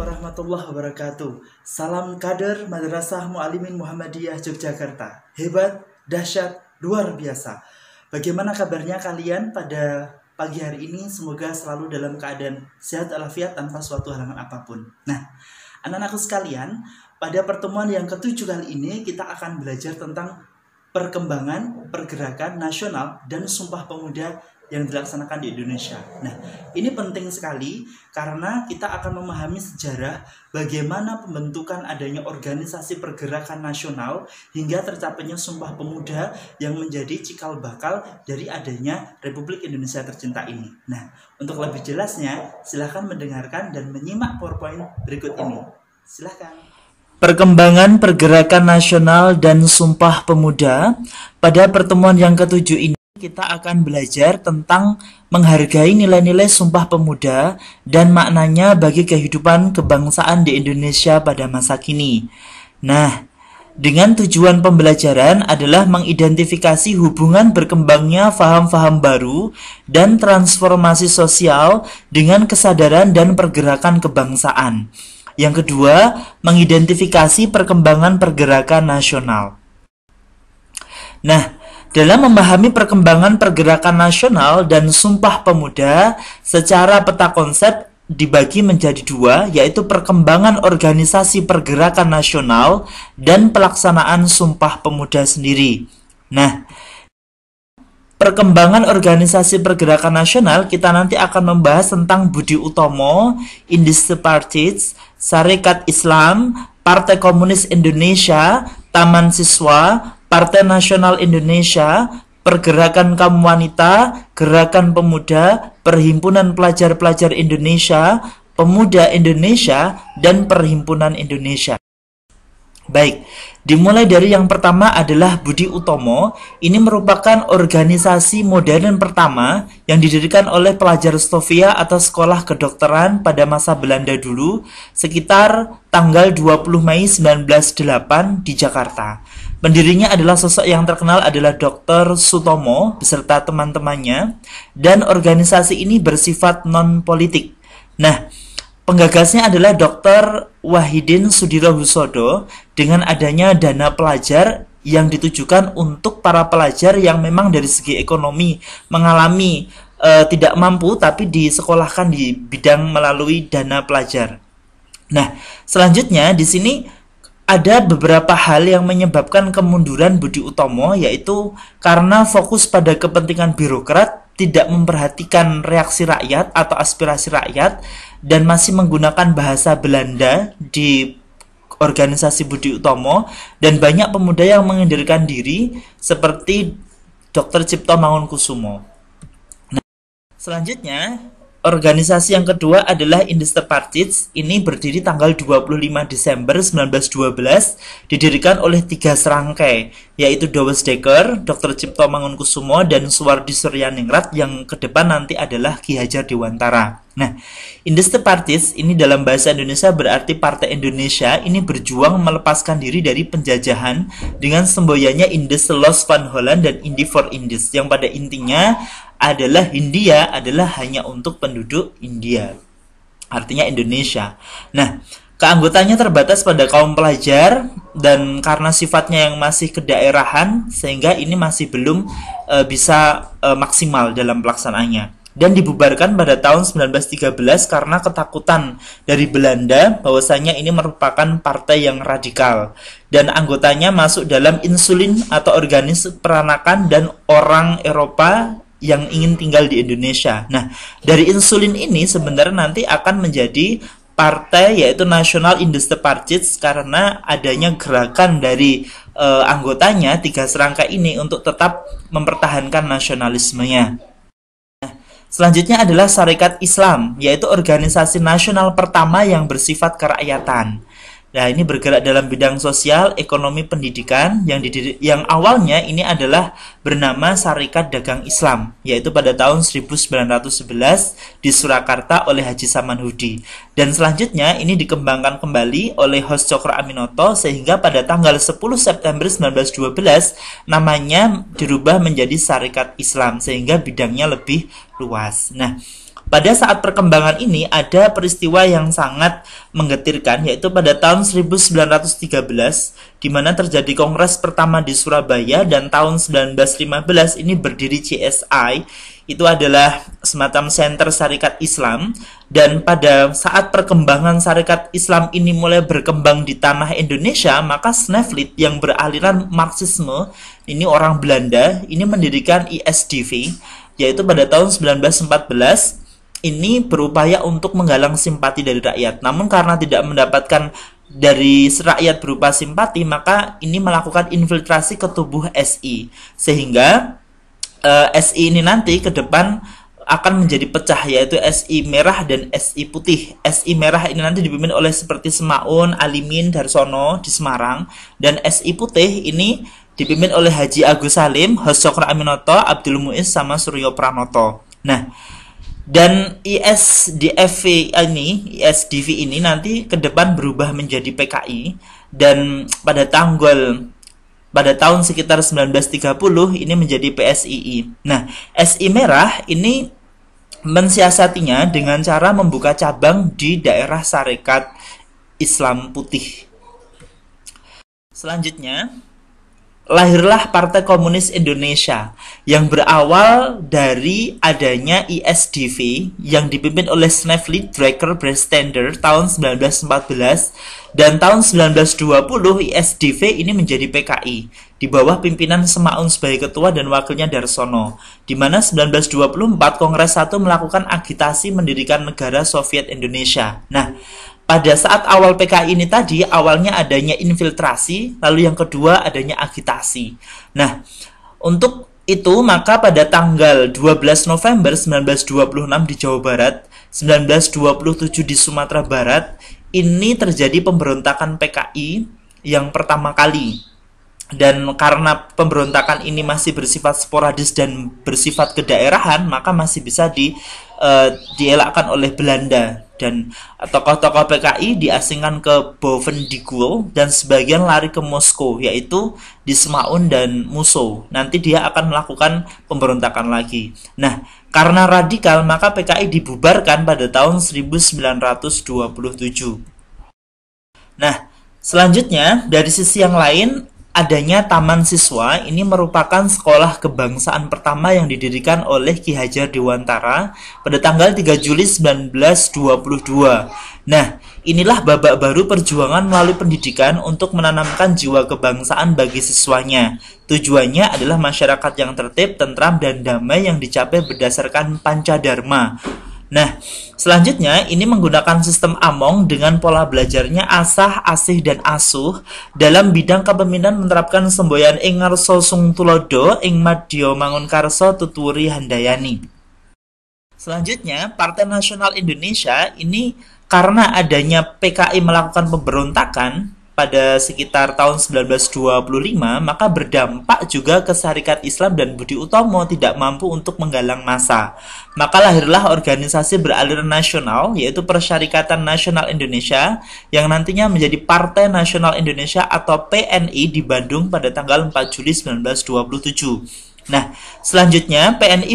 warahmatullahi wabarakatuh. Salam kader Madrasah Mu'allimin Muhammadiyah Yogyakarta. Hebat, dahsyat, luar biasa. Bagaimana kabarnya kalian pada pagi hari ini? Semoga selalu dalam keadaan sehat walafiat tanpa suatu halangan apapun. Nah, anak-anakku sekalian, pada pertemuan yang ketujuh kali ini kita akan belajar tentang perkembangan pergerakan nasional dan Sumpah Pemuda yang dilaksanakan di Indonesia. Nah, ini penting sekali karena kita akan memahami sejarah bagaimana pembentukan adanya organisasi pergerakan nasional hingga tercapainya Sumpah Pemuda yang menjadi cikal bakal dari adanya Republik Indonesia tercinta ini. Nah, untuk lebih jelasnya, silahkan mendengarkan dan menyimak PowerPoint berikut ini. Silahkan. Perkembangan pergerakan nasional dan Sumpah Pemuda. Pada pertemuan yang ketujuh ini kita akan belajar tentang menghargai nilai-nilai Sumpah Pemuda dan maknanya bagi kehidupan kebangsaan di Indonesia pada masa kini. Nah, dengan tujuan pembelajaran adalah mengidentifikasi hubungan berkembangnya faham-faham baru dan transformasi sosial dengan kesadaran dan pergerakan kebangsaan. Yang kedua, mengidentifikasi perkembangan pergerakan nasional. Nah, dalam memahami perkembangan pergerakan nasional dan Sumpah Pemuda, secara peta konsep dibagi menjadi dua, yaitu perkembangan organisasi pergerakan nasional dan pelaksanaan Sumpah Pemuda sendiri. Nah, perkembangan organisasi pergerakan nasional kita nanti akan membahas tentang Budi Utomo, Indiste Partits, Sarekat Islam, Partai Komunis Indonesia, Taman Siswa, Partai Nasional Indonesia, Pergerakan Kaum Wanita, Gerakan Pemuda, Perhimpunan Pelajar-Pelajar Indonesia, Pemuda Indonesia, dan Perhimpunan Indonesia. Baik, dimulai dari yang pertama adalah Budi Utomo. Ini merupakan organisasi modern pertama yang didirikan oleh pelajar Stovia atau sekolah kedokteran pada masa Belanda dulu, sekitar tanggal 20 Mei 1908 di Jakarta. Pendirinya adalah sosok yang terkenal adalah Dr. Sutomo beserta teman-temannya, dan organisasi ini bersifat non-politik. Nah, penggagasnya adalah Dr. Wahidin Sudirohusodo dengan adanya dana pelajar yang ditujukan untuk para pelajar yang memang dari segi ekonomi mengalami tidak mampu tapi disekolahkan di bidang melalui dana pelajar. Nah, selanjutnya di sini ada beberapa hal yang menyebabkan kemunduran Budi Utomo, yaitu karena fokus pada kepentingan birokrat, tidak memperhatikan reaksi rakyat atau aspirasi rakyat, dan masih menggunakan bahasa Belanda di organisasi Budi Utomo, dan banyak pemuda yang mengindirkan diri seperti Dr. Cipto Mangunkusumo. Nah, selanjutnya organisasi yang kedua adalah Indiste Partits. Ini berdiri tanggal 25 Desember 1912, didirikan oleh 3 serangkai, yaitu Dowes Dekker, Dr. Cipto Mangunkusumo, dan Suwardi Suryaningrat, yang ke depan nanti adalah Ki Hajar Dewantara. Nah, Indiste Partits ini dalam bahasa Indonesia berarti Partai Indonesia. Ini berjuang melepaskan diri dari penjajahan dengan semboyannya Indische Los van Holland dan Indi for Indies, yang pada intinya adalah Hindia adalah hanya untuk penduduk India, artinya Indonesia. Nah, keanggotaannya terbatas pada kaum pelajar dan karena sifatnya yang masih kedaerahan sehingga ini masih belum bisa maksimal dalam pelaksanaannya. Dan dibubarkan pada tahun 1913 karena ketakutan dari Belanda bahwasanya ini merupakan partai yang radikal. Dan anggotanya masuk dalam insulin atau organisme peranakan dan orang Eropa yang ingin tinggal di Indonesia. Nah, dari insulin ini sebenarnya nanti akan menjadi partai, yaitu National Indiste Partits, karena adanya gerakan dari anggotanya 3 serangkai ini untuk tetap mempertahankan nasionalismenya. Selanjutnya adalah Sarekat Islam, yaitu organisasi nasional pertama yang bersifat kerakyatan. Nah, ini bergerak dalam bidang sosial, ekonomi, pendidikan, yang awalnya ini adalah bernama Sarekat Dagang Islam, yaitu pada tahun 1911 di Surakarta oleh Haji Samanhudi. Dan selanjutnya ini dikembangkan kembali oleh Hos Cokro Aminoto sehingga pada tanggal 10 September 1912 namanya dirubah menjadi Sarekat Islam sehingga bidangnya lebih luas. Nah, pada saat perkembangan ini ada peristiwa yang sangat menggetirkan, yaitu pada tahun 1913 di mana terjadi kongres pertama di Surabaya, dan tahun 1915 ini berdiri CSI. Itu adalah semacam center syarikat Islam, dan pada saat perkembangan syarikat Islam ini mulai berkembang di tanah Indonesia, maka Sneflit yang beraliran Marxisme, ini orang Belanda, ini mendirikan ISDV, yaitu pada tahun 1914 ini berupaya untuk menggalang simpati dari rakyat. Namun karena tidak mendapatkan dari rakyat berupa simpati, maka ini melakukan infiltrasi ke tubuh SI, sehingga SI ini nanti ke depan akan menjadi pecah, yaitu SI merah dan SI putih. SI merah ini nanti dipimpin oleh seperti Semaun, Alimin, Darsono di Semarang, dan SI putih ini dipimpin oleh Haji Agus Salim, Hossokro Aminoto, Abdul Muiz, sama Suryo Pranoto. Nah, dan ISDV ini nanti ke depan berubah menjadi PKI, dan pada tahun sekitar 1930 ini menjadi PSII. Nah, SI Merah ini mensiasatinya dengan cara membuka cabang di daerah Sarekat Islam Putih. Selanjutnya, lahirlah Partai Komunis Indonesia yang berawal dari adanya ISDV yang dipimpin oleh Sneflit Drecker Brestander tahun 1914, dan tahun 1920 ISDV ini menjadi PKI di bawah pimpinan Semaun sebagai ketua dan wakilnya Darsono, di mana 1924 Kongres 1 melakukan agitasi mendirikan negara Soviet Indonesia. Nah, pada saat awal PKI ini tadi, awalnya adanya infiltrasi, lalu yang kedua adanya agitasi. Nah, untuk itu maka pada tanggal 12 November 1926 di Jawa Barat, 1927 di Sumatera Barat, ini terjadi pemberontakan PKI yang pertama kali. Dan karena pemberontakan ini masih bersifat sporadis dan bersifat kedaerahan, maka masih bisa dielakkan oleh Belanda, dan tokoh-tokoh PKI diasingkan ke Bovendigul dan sebagian lari ke Moskow, yaitu di Semaun dan Muso. Nanti dia akan melakukan pemberontakan lagi. Nah, karena radikal maka PKI dibubarkan pada tahun 1927. Nah, selanjutnya dari sisi yang lain, adanya Taman Siswa ini merupakan sekolah kebangsaan pertama yang didirikan oleh Ki Hajar Dewantara pada tanggal 3 Juli 1922. Nah, inilah babak baru perjuangan melalui pendidikan untuk menanamkan jiwa kebangsaan bagi siswanya. Tujuannya adalah masyarakat yang tertib, tentram, dan damai yang dicapai berdasarkan Pancadharma. Nah, selanjutnya ini menggunakan sistem Among dengan pola belajarnya asah, asih, dan asuh. Dalam bidang kepemimpinan menerapkan semboyan ing ngarsa sung tulodo, ing madya mangun karsa tuturi handayani. Selanjutnya, Partai Nasional Indonesia ini karena adanya PKI melakukan pemberontakan pada sekitar tahun 1925, maka berdampak juga ke Syarikat Islam dan Budi Utomo tidak mampu untuk menggalang massa. Maka lahirlah organisasi beraliran nasional, yaitu Persyarikatan Nasional Indonesia, yang nantinya menjadi Partai Nasional Indonesia atau PNI di Bandung pada tanggal 4 Juli 1927. Nah, selanjutnya PNI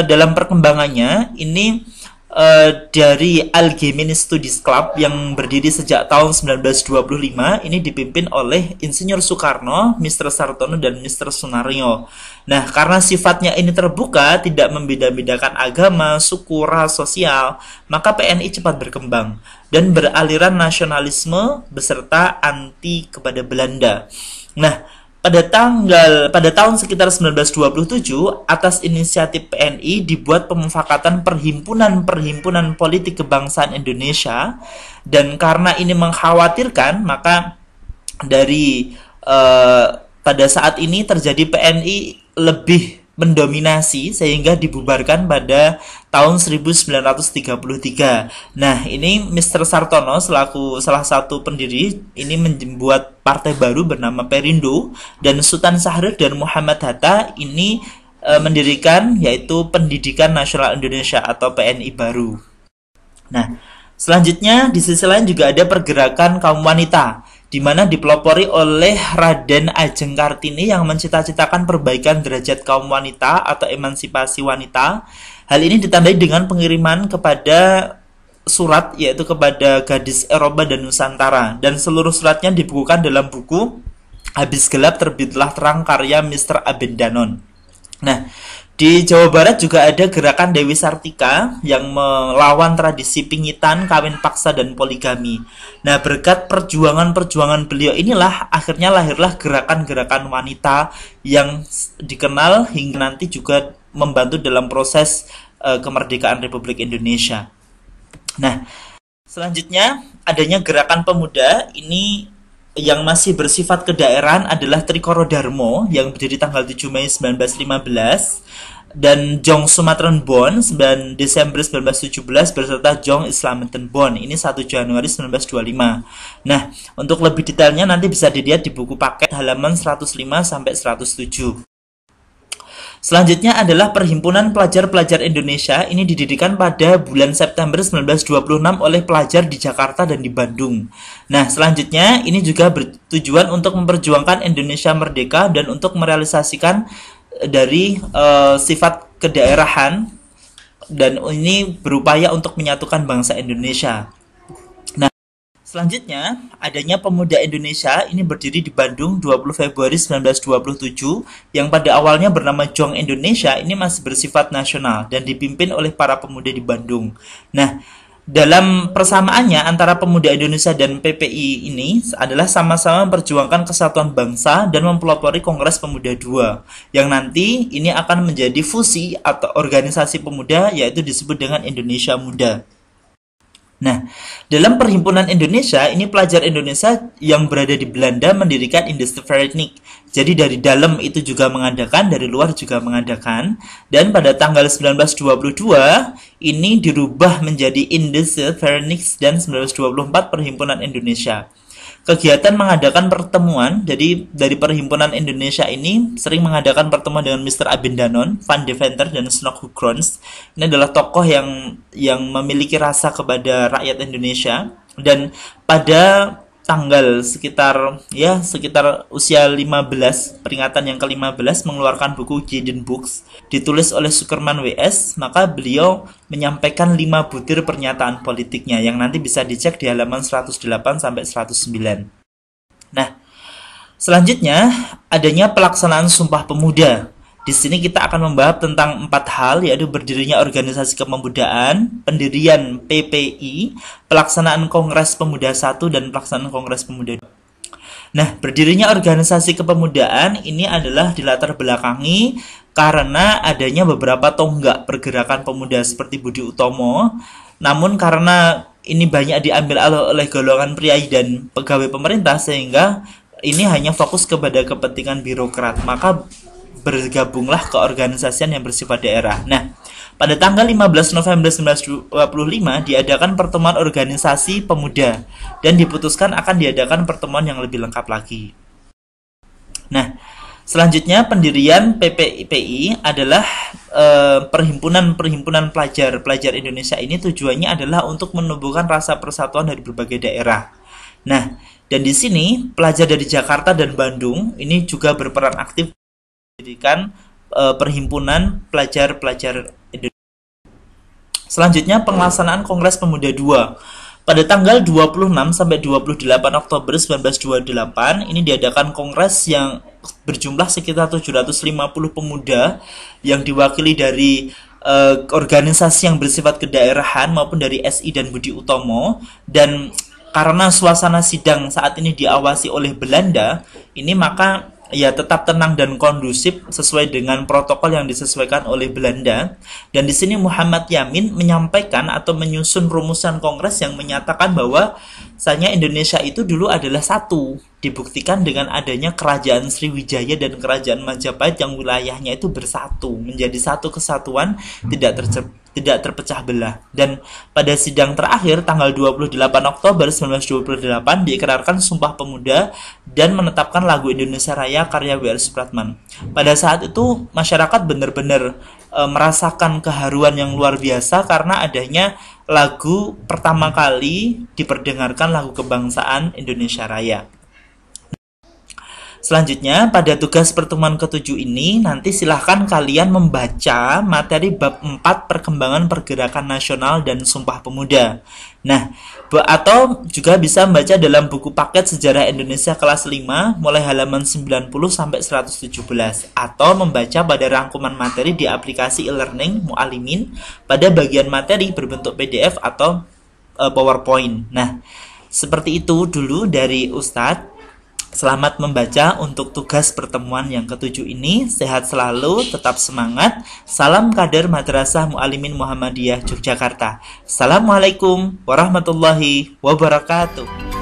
dalam perkembangannya ini dari Algemene Studies Club yang berdiri sejak tahun 1925 ini dipimpin oleh Insinyur Soekarno, Mr. Sartono, dan Mr. Sunaryo. Nah, karena sifatnya ini terbuka, tidak membeda-bedakan agama, suku, ras, sosial, maka PNI cepat berkembang dan beraliran nasionalisme beserta anti kepada Belanda. Nah, pada tahun sekitar 1927, atas inisiatif PNI dibuat pemufakatan perhimpunan politik kebangsaan Indonesia, dan karena ini mengkhawatirkan, maka pada saat ini terjadi PNI lebih mendominasi sehingga dibubarkan pada tahun 1933. Nah, ini Mr. Sartono selaku salah satu pendiri ini membuat partai baru bernama Perindo, dan Sultan Syahrir dan Muhammad Hatta ini mendirikan yaitu Pendidikan Nasional Indonesia atau PNI baru. Nah, selanjutnya di sisi lain juga ada pergerakan kaum wanita, di mana dipelopori oleh Raden Ajeng Kartini yang mencita-citakan perbaikan derajat kaum wanita atau emansipasi wanita. Hal ini ditandai dengan pengiriman kepada surat, yaitu kepada Gadis Eropa dan Nusantara, dan seluruh suratnya dibukukan dalam buku Habis Gelap Terbitlah Terang karya Mr. Abendanon. Nah, di Jawa Barat juga ada gerakan Dewi Sartika yang melawan tradisi pingitan, kawin paksa, dan poligami. Nah, berkat perjuangan-perjuangan beliau inilah akhirnya lahirlah gerakan-gerakan wanita yang dikenal hingga nanti juga membantu dalam proses kemerdekaan Republik Indonesia. Nah, selanjutnya adanya gerakan pemuda ini yang masih bersifat kedaerahan adalah Trikoro Darmo yang berdiri tanggal 7 Mei 1915 dan Jong Sumatran Bon 9 Desember 1917 berserta Jong Islamenten Bon ini 1 Januari 1925. Nah, untuk lebih detailnya nanti bisa dilihat di buku paket halaman 105 sampai 107. Selanjutnya adalah Perhimpunan Pelajar-Pelajar Indonesia. Ini didirikan pada bulan September 1926 oleh pelajar di Jakarta dan di Bandung. Nah, selanjutnya ini juga bertujuan untuk memperjuangkan Indonesia merdeka dan untuk merealisasikan dari sifat kedaerahan, dan ini berupaya untuk menyatukan bangsa Indonesia. Selanjutnya, adanya Pemuda Indonesia ini berdiri di Bandung 20 Februari 1927 yang pada awalnya bernama Jong Indonesia, ini masih bersifat nasional dan dipimpin oleh para pemuda di Bandung. Nah, dalam persamaannya antara Pemuda Indonesia dan PPI ini adalah sama-sama memperjuangkan kesatuan bangsa dan mempelopori Kongres Pemuda II yang nanti ini akan menjadi fusi atau organisasi pemuda yaitu disebut dengan Indonesia Muda. Nah, dalam Perhimpunan Indonesia, ini pelajar Indonesia yang berada di Belanda mendirikan Industri-Vereniging. Jadi dari dalam itu juga mengadakan, dari luar juga mengadakan. Dan pada tanggal 1922, ini dirubah menjadi Industri-Vereniging dan 1924 Perhimpunan Indonesia. Kegiatan mengadakan pertemuan, jadi dari Perhimpunan Indonesia ini sering mengadakan pertemuan dengan Mr. Abendanon, Van Deventer, dan Snok Hukrons. Ini adalah tokoh yang memiliki rasa kepada rakyat Indonesia. Dan pada tanggal sekitar usia 15, peringatan yang ke-15 mengeluarkan buku Gideon Books ditulis oleh Sukerman WS, maka beliau menyampaikan 5 butir pernyataan politiknya yang nanti bisa dicek di halaman 108 sampai 109. Nah, selanjutnya adanya pelaksanaan Sumpah Pemuda. Di sini kita akan membahas tentang 4 hal, yaitu berdirinya organisasi kepemudaan, pendirian PPI, pelaksanaan Kongres Pemuda I, dan pelaksanaan Kongres Pemuda II. Nah, berdirinya organisasi kepemudaan ini adalah dilatar belakangi karena adanya beberapa tonggak pergerakan pemuda seperti Budi Utomo, namun karena ini banyak diambil oleh golongan priai dan pegawai pemerintah sehingga ini hanya fokus kepada kepentingan birokrat, maka bergabunglah ke organisasi yang bersifat daerah. Nah, pada tanggal 15 November 1925 diadakan pertemuan organisasi pemuda dan diputuskan akan diadakan pertemuan yang lebih lengkap lagi. Nah, selanjutnya pendirian PPI adalah perhimpunan pelajar Indonesia ini tujuannya adalah untuk menumbuhkan rasa persatuan dari berbagai daerah. Nah, dan di sini pelajar dari Jakarta dan Bandung ini juga berperan aktif mendirikan Perhimpunan Pelajar-Pelajar Indonesia. Selanjutnya pelaksanaan Kongres Pemuda II. Pada tanggal 26 sampai 28 Oktober 1928 ini diadakan kongres yang berjumlah sekitar 750 pemuda yang diwakili dari organisasi yang bersifat kedaerahan maupun dari SI dan Budi Utomo, dan karena suasana sidang saat ini diawasi oleh Belanda, ini maka ya tetap tenang dan kondusif sesuai dengan protokol yang disesuaikan oleh Belanda. Dan di sini Muhammad Yamin menyampaikan atau menyusun rumusan kongres yang menyatakan bahwa misalnya Indonesia itu dulu adalah satu, dibuktikan dengan adanya Kerajaan Sriwijaya dan Kerajaan Majapahit yang wilayahnya itu bersatu menjadi satu kesatuan, tidak terpecah belah. Dan pada sidang terakhir tanggal 28 Oktober 1928 diikrarkan Sumpah Pemuda dan menetapkan lagu Indonesia Raya karya W.R. Supratman. Pada saat itu masyarakat benar-benar merasakan keharuan yang luar biasa karena adanya lagu pertama kali diperdengarkan lagu kebangsaan Indonesia Raya. Selanjutnya, pada tugas pertemuan ke-7 ini, nanti silahkan kalian membaca materi bab 4 perkembangan pergerakan nasional dan Sumpah Pemuda. Nah, atau juga bisa membaca dalam buku paket Sejarah Indonesia kelas 5 mulai halaman 90 sampai 117 atau membaca pada rangkuman materi di aplikasi e-learning Mualimin pada bagian materi berbentuk PDF atau PowerPoint. Nah, seperti itu dulu dari Ustadz. Selamat membaca untuk tugas pertemuan yang ke-7 ini. Sehat selalu, tetap semangat. Salam kader Madrasah Mualimin Muhammadiyah Yogyakarta. Assalamualaikum warahmatullahi wabarakatuh.